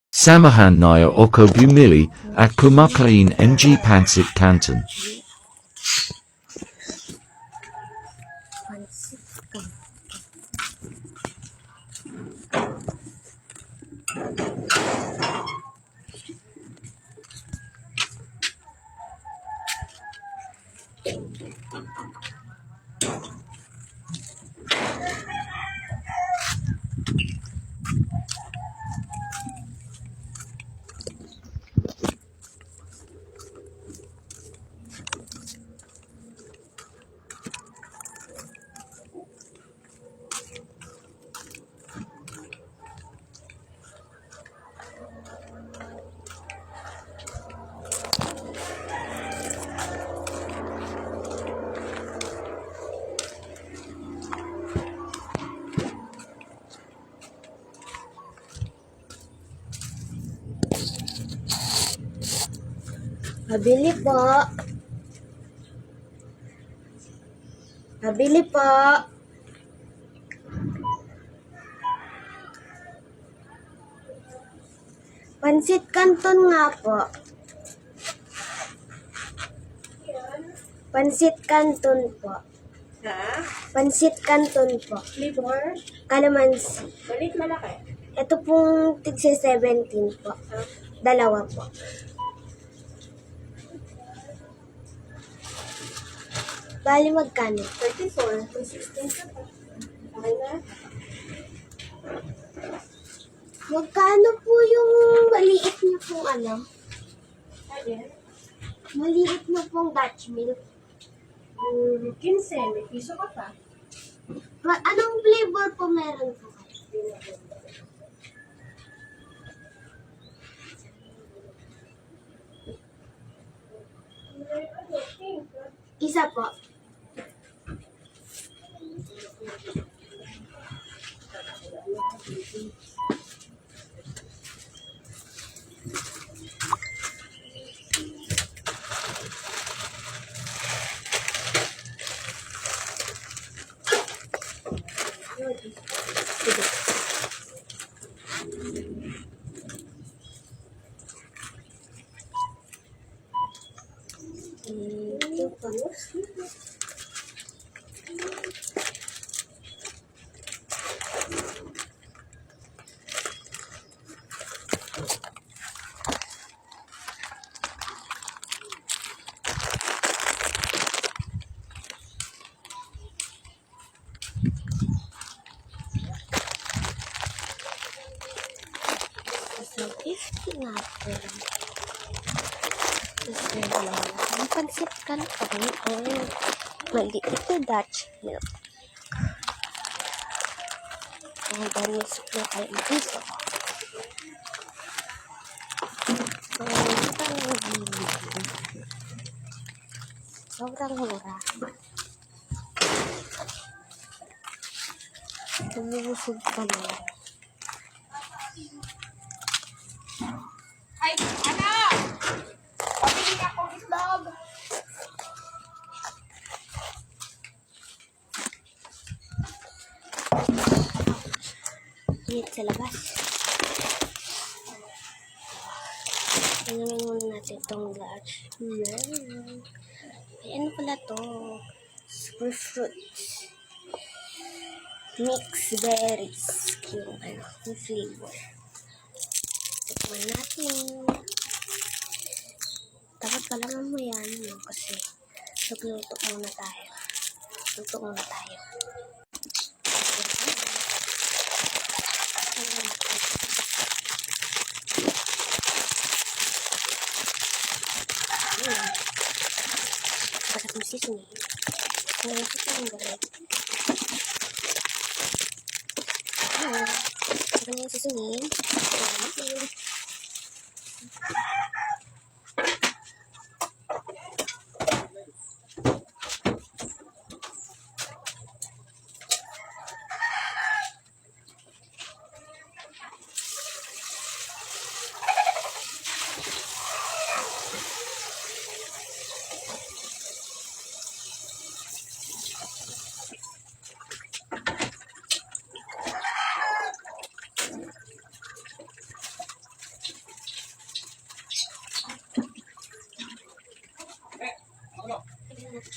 Samahan niyo ako bumili at kumakain ng Pancit Canton. Pabili po. Pabili po. Pancit Canton nga po. Pancit Canton po. Ha? Pancit Canton po. Flavor? Calamansi. Balit malaki. Ito pong tigse 17 po. Dalawa po. Bali magkano? 34. 16 ka pa. Okay na? Magkano po yung maliit niyo pong ano? Ayan. Maliit na pong Dutch milk. 15. May piso ka pa. Anong flavor po meron po? Isa po. Sige. Ito po. So, 50 nga po. Kasi ang pancit canton ay maliit na Dutch milk. Ang danis po kayo ang piso. So, sobrang mura. Lumusog pa na. Ay, ano? Pabili akong itlog. Init sa labas. Tingnan muna natin itong Dutch milk. Ay, ano pala to? Super fruits. Mixed berries. Yung ano, yung flavor. Tikman natin. Dapat pala mamaya yun kasi nagluto muna tayo. Luto muna tayo. Bakit mo sisini? Ngayon sisini galit. Bakit mo sisini?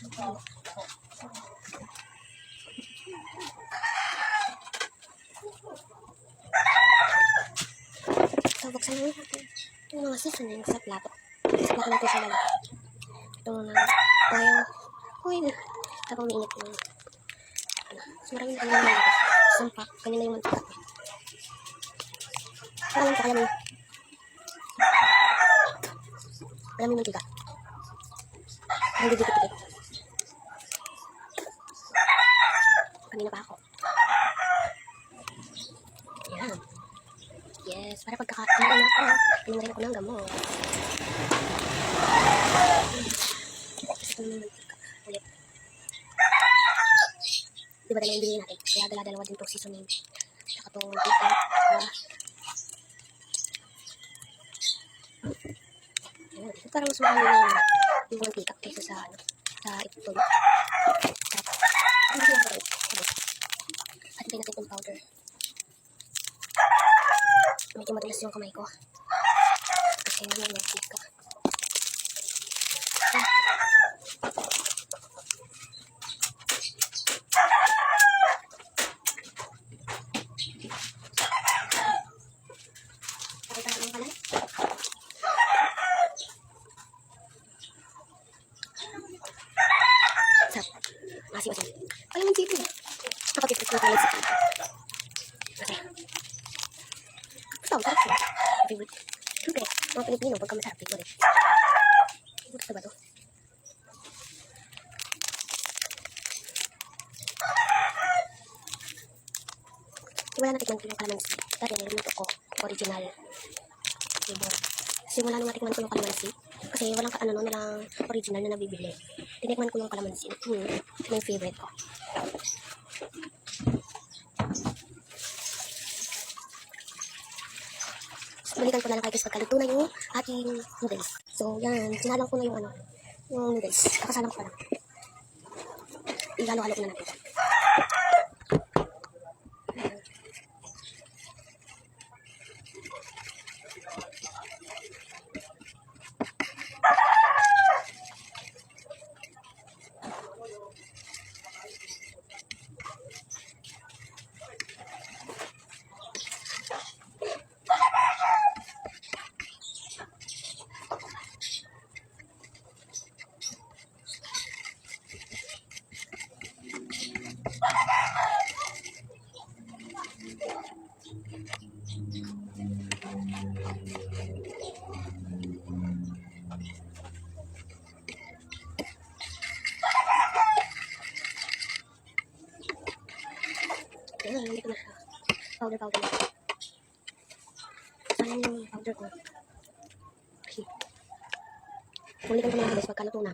So, buksan naman natin yung mga seasoning sa plato. Sa plato natin siya lalagay. Ito muna. Oil. Tapos umiinit yung so, maraming kanya naman ito. Sampak. Kanina yung mantika. Alam ko, alam yung mantika. Ang didikit-dikit. Kanina pa ako. Yan. Yes, para pagkakain na ako, pinagayin ko ng gamot. Kasi kung naman mantika. Ulit. Diba dala yung bilhin natin? Kaya dala-dalawa din itong seasoning. Saka itong pita. Ayan. Parang mas mahal yung mantika kaysa sa ito. At hintay natin itong powder. Medyo madulas yung kamay ko. Kasi yung mantika. Masih. Ay, yung chicken. Nakapipit ko na yung chicken. Okay. Basta, masarap siya. Favorite. Siyempre, mga Pilipino, pagka masarap, favorite. Favorite na ba ito? Simula natikman ko yung calamansi. Dati, niluto ko original flavor. Simula nung natikman ko yung calamansi. Kasi walang walang original na nabibili. Tinikman ko yung calamansi. Ito yung favorite ko. So, balikan ko na lang kayo pagkaluto na yung ating noodles. So, yan. Sinalang ko na yung yung noodles. Nakasalang ko pa lang. Ihalo-halo ko na natin. Ayan, hindi ko na siya. Powder na. Sayang yung powder ko. Ulitin ko na yung bilis pagkaluto na.